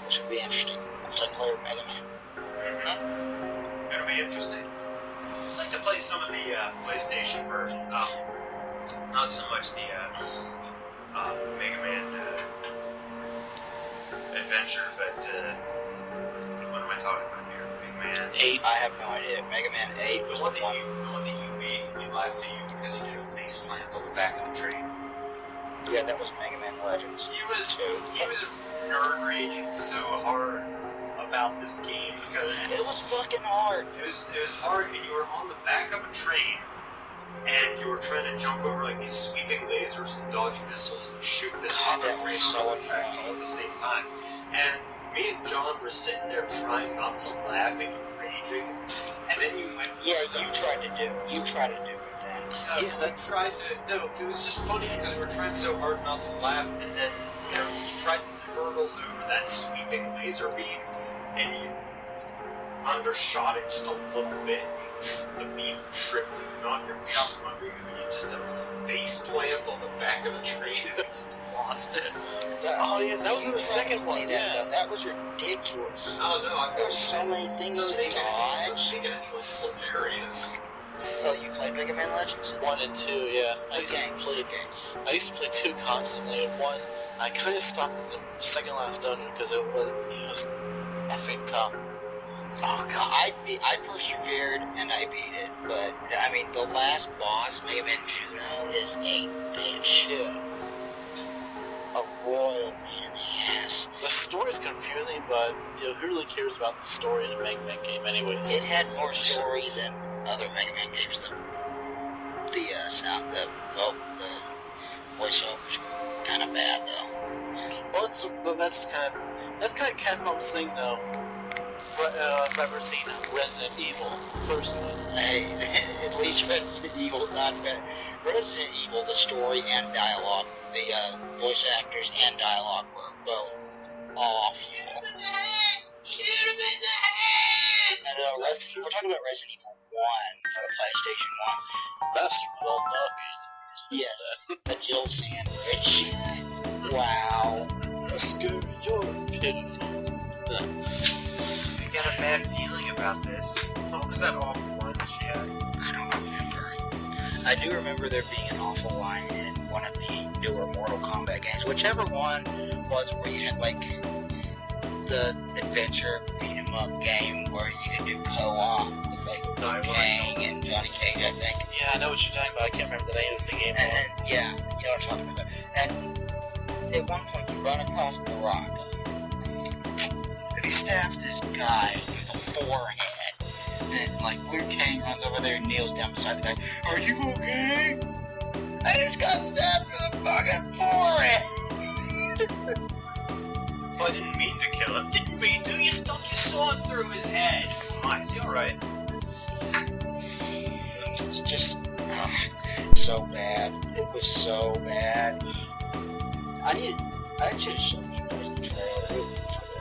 which would be interesting. Multiplayer Mega Man. Mm-hmm. It'll be interesting. I'd like to play some of the PlayStation version. Not so much the Mega Man Adventure, but what am I talking about here? Mega Man 8. I have no idea. Mega Man 8 was the one. The one that you beat, we laughed at you because you did a face plant on the back of the train. Yeah, that was Mega Man Legends. He was nerd raging so hard about this game because It was fucking hard. it was hard, and you were on the back of a train, and you were trying to jump over like these sweeping lasers and dodge missiles and shoot this God, other that train was so on the tracks all at the same time. And me and John were sitting there trying not to laugh and raging, and then you went. Yeah, you tried to do it then. No, it was just funny because we were trying so hard not to laugh, and then you tried to hurtle over that sweeping laser beam, and you undershot it just a little bit. The beam tripped and knocked your feet out from under you, and you just had a face plant on the back of the train, and you just lost it. Oh yeah, that was in the second one, That, yeah. that was ridiculous. Oh no, There were so many things to dodge. Making it was hilarious. Oh, you played Mega Man Legends? 1 and 2, yeah. I used to play 2 constantly, and 1, I kind of stopped the second last dungeon because it was effing tough. Oh god. I persevered and I beat it, but I mean the last boss, Mega Man Juno, is a bitch. Yeah. A royal pain in the ass. The story's confusing, but who really cares about the story in a Mega Man game, anyways? It had more story than other Mega Man games. The voiceovers were kind of bad though. Well, that's kind of Capcom's thing, though. If I've ever seen Resident Evil, first one. Hey, at least Resident Evil's not bad. Resident Evil, the story and dialogue, the voice actors and dialogue were both awful. Shoot him in the head! And, we're talking about Resident Evil 1 for the PlayStation 1. That's well done. Yes, a Jill sandwich. Wow. Screw your pitiful. I get a bad feeling about this. What was that awful one? Yeah. I don't remember. I do remember there being an awful line in one of the newer Mortal Kombat games. Whichever one was where you had, like, the adventure beat-em-up game where you could do co-op with, like, Liu Kang and Johnny Cage, I think. Yeah, I know what you're talking about. I can't remember the name of the game. And, yeah, you know what I'm talking about. And at one point you run across the rock. And he stabs this guy in the forehead. And, like, Liu Kang runs over there and kneels down beside the guy. Are you okay? I just got stabbed in the fucking forehead! Well, I didn't mean to kill him. Didn't mean to. You stuck your sword through his head. Come on, is he alright? It's just so bad. It was so bad. I should have shown you guys the trailer for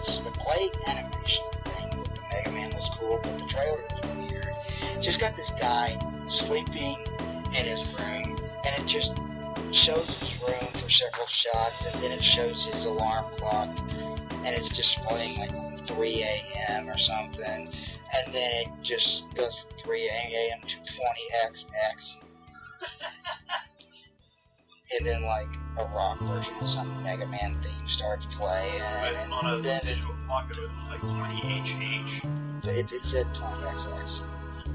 this. The play animation thing with the Mega Man was cool, but the trailer was weird. Just got this guy sleeping in his room, and it just shows his room for several shots, and then it shows his alarm clock, and it's displaying like 3 a.m. or something, and then it just goes from 3 a.m. to 20XX. And then, like, a rock version of some Mega Man theme starts playing, and on a then visual clock it was like 20HH. it said 20XX.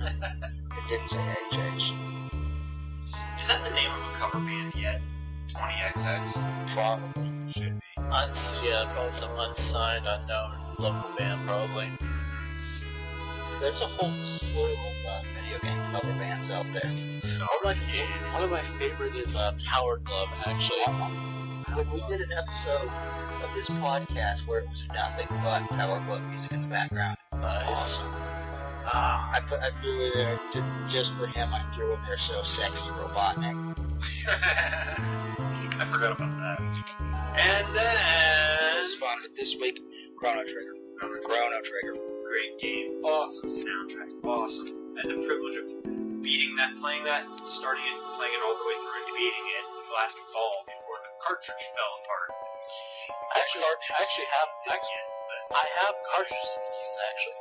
It didn't say HH. Is that the name of a cover band yet? 20XX? Probably. Should be. Probably some unsigned, unknown local band, probably. There's a whole slew of video game cover bands out there. One of my favorite is Power Glove, actually. We did an episode of this podcast where it was nothing but Power Glove music in the background. Nice. Awesome. I threw in there, just for him, I threw in there So Sexy Robotnik. I forgot about that. And then, fun this week, Chrono Trigger. Great game. Awesome soundtrack. Awesome. I had the privilege of playing that, starting it, playing it all the way through and beating it last fall before the cartridge fell apart. I have cartridges to use, actually.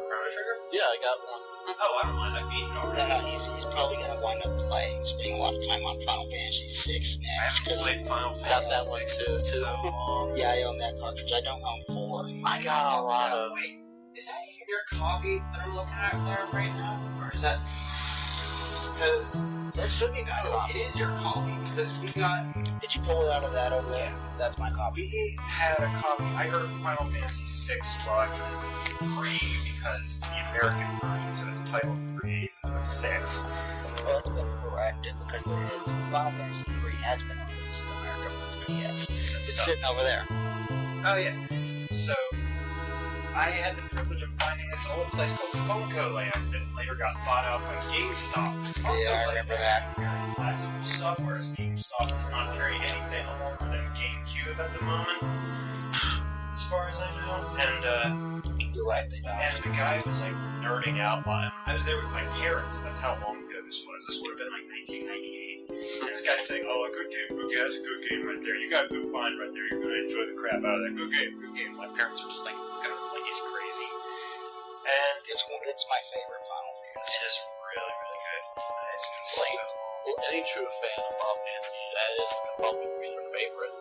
Chrono Trigger? Yeah, I got one. Oh, I don't mind. I've beaten it already. No, he's probably going to wind up spending a lot of time on Final Fantasy 6 I next. haven't played Final Fantasy. Got that one too. So long. Yeah, I own that cartridge. I don't own 4. I got a lot of... Wait, is that your copy that I'm looking at there right now? Or is that... Because... That should be my copy. It is your copy, because we got... Did you pull it out of that over there? That's my copy. We had a copy. I heard Final Fantasy 6 while I was praying because it's the American version, so it's titled 3 6. Well, it's been corrected because Final Fantasy 3 has been released in America for the DS. It's sitting over there. Oh, yeah. So, I had the privilege of finding this old place called Funko Land that later got bought out by GameStop. Yeah, I remember that. Carrying classical stuff, whereas GameStop does not carry anything more than GameCube at the moment, as far as I know. And You're right, they don't. and the guy was like nerding out while I was there with my parents. That's how long ago this was. This would have been like 1998. And this guy's saying, "Oh, a good game, okay, that's a good game right there. You got a good find right there. You're gonna enjoy the crap out of that. Good game, good game." My parents are just like, kind of like he's crazy. And It's my favorite Final Fantasy. it is really, really good. It's been Like, so any true fan of Final Fantasy, that is probably their favorite.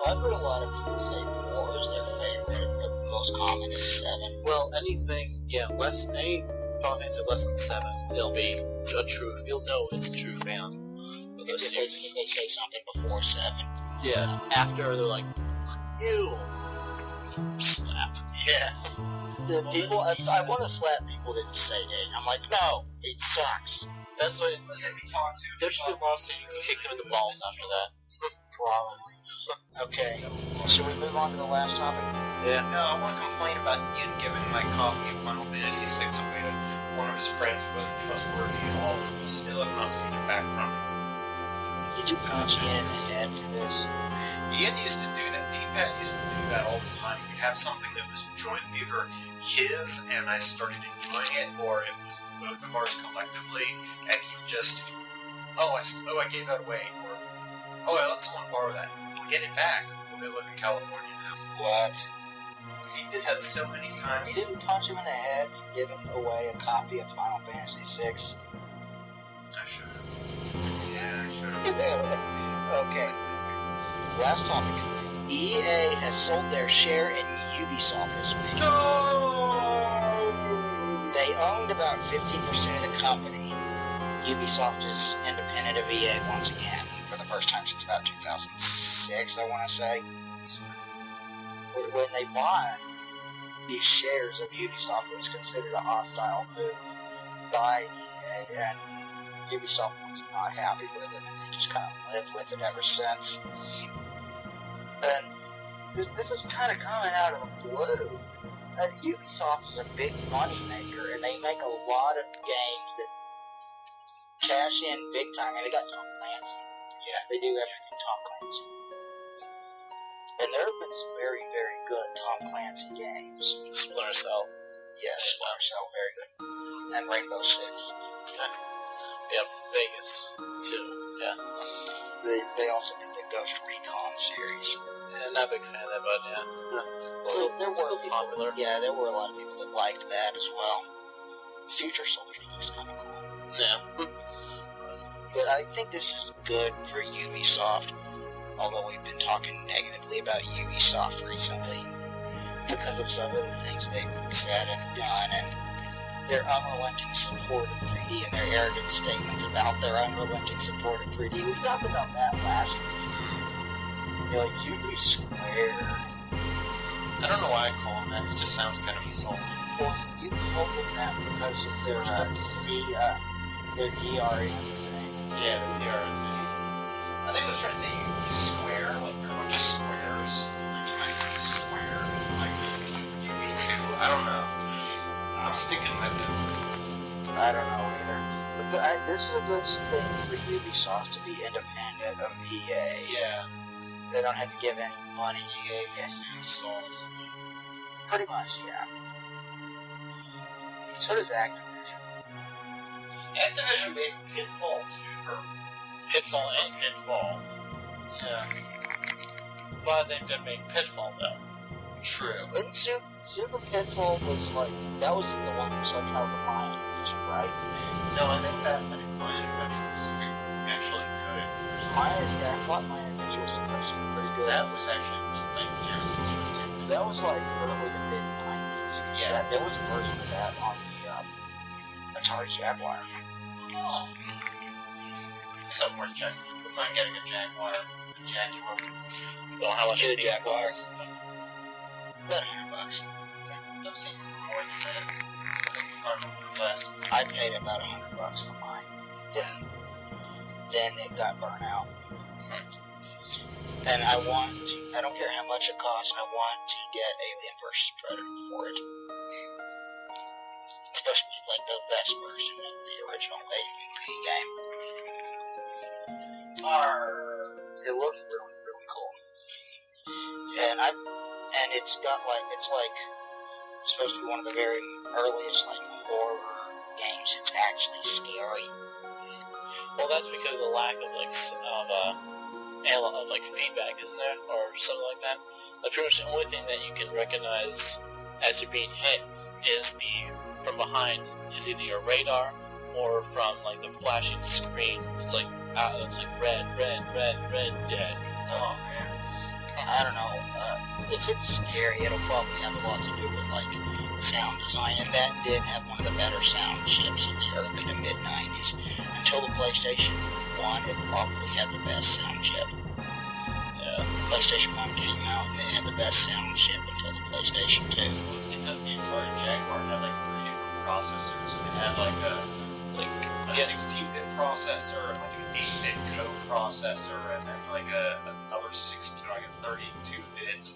I've heard a lot of people say 4 is their favorite, but most most common is 7. Well, anything, any Final Fantasy less than 7, it'll be a true, you'll know it's a true fan. But If they say something before 7. yeah, after they're like, ew, slap. Yeah. The people, I want to slap people that say 8. I'm like, no, 8 sucks. That's what, Let me talk to. there should be laws so you can kick them in the balls after that. Probably. Okay, should we move on to the last topic? Yeah. No, I want to complain about Ian giving my copy of Final Fantasy VI away to one of his friends who wasn't trustworthy at all. We still have not seen it back from him. Did you punch Ian in the head for this? Ian used to do that. D-Pat used to do that all the time. We'd have something that was jointly either his and I started enjoying it, or it was both of ours collectively, and he just, I gave that away, or, I let someone borrow that. We'll get it back. They live in California now. What? He did that so many You times. didn't punch him in the head for giving away a copy of Final Fantasy VI? I should have. Yeah, I should have. Okay. Last topic. EA has sold their share in Ubisoft this week. No! They owned about 15% of the company. Ubisoft is independent of EA once again, for the first time since about 2006, I want to say. When they bought these shares of Ubisoft, it was considered a hostile move by EA, and Ubisoft was not happy with it, and they just kind of lived with it ever since. And this is kind of coming out of the blue. Ubisoft is a big money maker, and they make a lot of games that cash in big time. And they got Tom Clancy. Yeah, they do everything Tom Clancy. And there have been some very, very good Tom Clancy games. Splinter Cell. Yes, Splinter Cell, very good. And Rainbow Six. Yep, Vegas, too, yeah. They also did the Ghost Recon series. Yeah, not a big fan of that, but yeah. So there were still people, popular. Yeah, there were a lot of people that liked that as well. Future Soldier was kind of cool. Yeah. But I think this is good for Ubisoft, although we've been talking negatively about Ubisoft recently because of some of the things they've said and done, and their unrelenting support of 3D and their arrogant statements about their unrelenting support of 3D. We talked about that last week. You know, Ubi Square. I don't know why I call him that. It just sounds kind of insulting. Well, you called them that because of their DRM thing. Yeah, the DRM. I think I was trying to say square, like they're a bunch of squares. Like square, like UB2. I don't know. I'm sticking with it. I don't know either. But this is a good thing for Ubisoft to be independent of EA. Yeah. They don't have to give any money to EA. Yes, souls. Pretty much, yeah. So does Activision. Activision made Pitfall too, or Pitfall and Pitfall. yeah. But they did make Pitfall, though. True. And Super Pitfall was like, that was the one that was like how the Mayan Adventure, right? No, I think that Mayan Adventure was actually good. I thought Mayan Adventure was supposed to be pretty good. That was actually like Genesis was it? That was like early to mid 90s. Yeah. There was a version of that on the Atari Jaguar. Oh. It's not worth checking. We're not getting a Jaguar. Well, how much Good did it Jaguar. cost? About $100. I've seen more than that. Less. I paid about $100 for mine. Then it got burnt out. And I don't care how much it costs, I want to get Alien vs. Predator for it. It's supposed to be like the best version of the original AVP game. It looked really, really cool. And it's supposed to be one of the very earliest like horror games. It's actually scary. Well, that's because of lack of feedback, isn't there, or something like that. Like, pretty much the only thing that you can recognize as you're being hit is from behind is either your radar or from like the flashing screen. It's like red, dead. Oh man. I don't know. If it's scary, it'll probably have a lot to do with like sound design, and that did have one of the better sound chips in the early to mid '90s. Until the PlayStation 1, it probably had the best sound chip. PlayStation 1 came out, and they had the best sound chip until the PlayStation 2. It's because the Atari Jaguar had like 3 different processors. It had like a 16-bit processor, like an 8-bit code processor, and then like another 32-bit,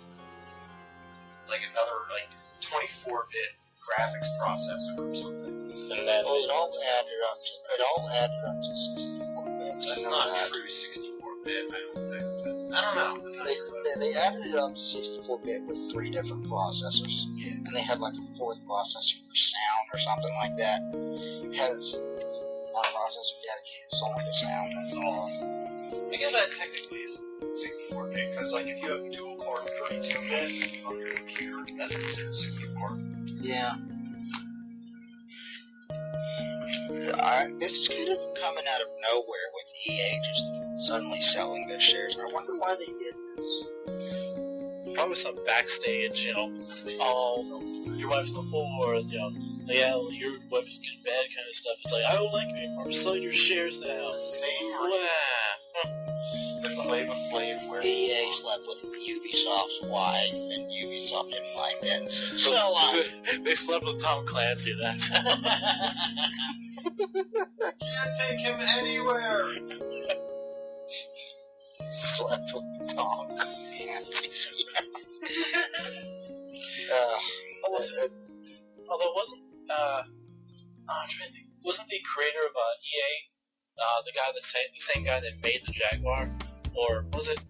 like another like 24-bit graphics processor or something. And then it all added up. It all added up to 64 bits. That's not true 64-bit, I don't think. I don't know. They added it up to 64-bit with 3 different processors. Yeah. And they had like a 4th processor for sound or something like that. It had one processor dedicated solely to sound. That's awesome. I guess that technically is 64-bit, because like if you have dual-core 32-bit on your computer, that's considered 64. Yeah. This is kind of coming out of nowhere with EA just suddenly selling their shares. I wonder why they did this. Probably some backstage, oh, your wife's a whore, yeah, your wife is getting bad kind of stuff. It's like, I don't like you anymore. I'm selling your shares now. Same The Flavor Flav where EA slept with Ubisoft's wife, and Ubisoft didn't like that. So they slept with Tom Clancy. That's can't take him anywhere. slept with Tom Clancy. Although wasn't I'm trying to think. Wasn't the creator of EA the same guy that made the Jaguar, or was it?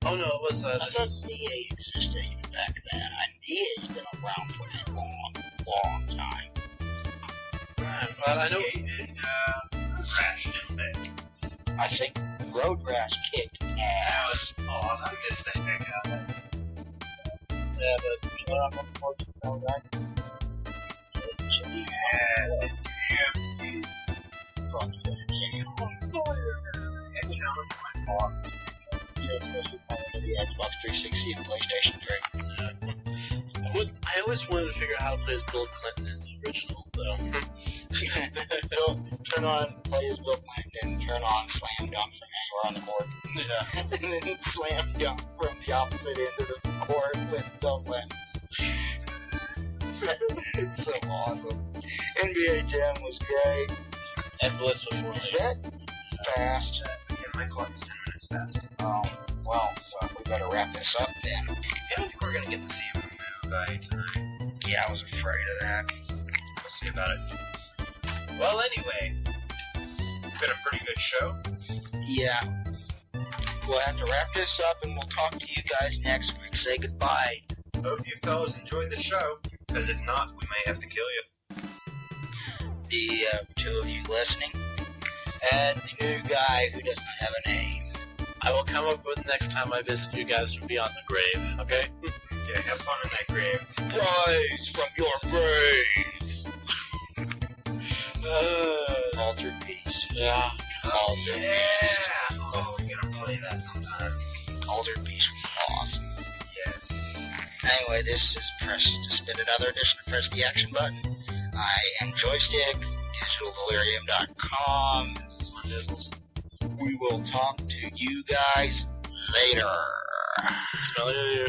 Oh no, it was I thought EA existed even back then. EA's been around for a long time. But I know He did Crash, didn't they? I think Road Rash kicked ass. That was awesome. I missed that thing out. Yeah, but I'm unfortunate about that. Especially the Xbox 360 and PlayStation 3. I always wanted to figure out how to play as Bill Clinton in the original, though. Turn on, play as Bill Clinton, and turn on Slam Dunk from anywhere on the court. Yeah. And then Slam Dunk from the opposite end of the court with Bill Clinton. It's so awesome. NBA Jam was great. And Bliss was Is really that fast? Yeah, my clock is 10 minutes fast. Well, we better wrap this up then. I don't think we're gonna get to see him guy tonight. Yeah, I was afraid of that. We'll see about it. Well, anyway, it's been a pretty good show. Yeah. We'll have to wrap this up, and we'll talk to you guys next week. Say goodbye. Hope you fellas enjoyed the show, because if not, we may have to kill you. The 2 of you listening, and the new guy who doesn't have a name. I will come up with next time I visit you guys from beyond the grave, okay? Yeah, have fun in that grave. Rise from your grave. Altered Beast. Yeah. Altered Beast. Oh, we're gonna play that sometime. Altered Beast was awesome. Yes. Anyway, this is Press to Spin Another Edition of Press the Action Button. I am Joystick, DigitalDelirium.com. This is my Dizzles. We will talk to you guys later. Smell you.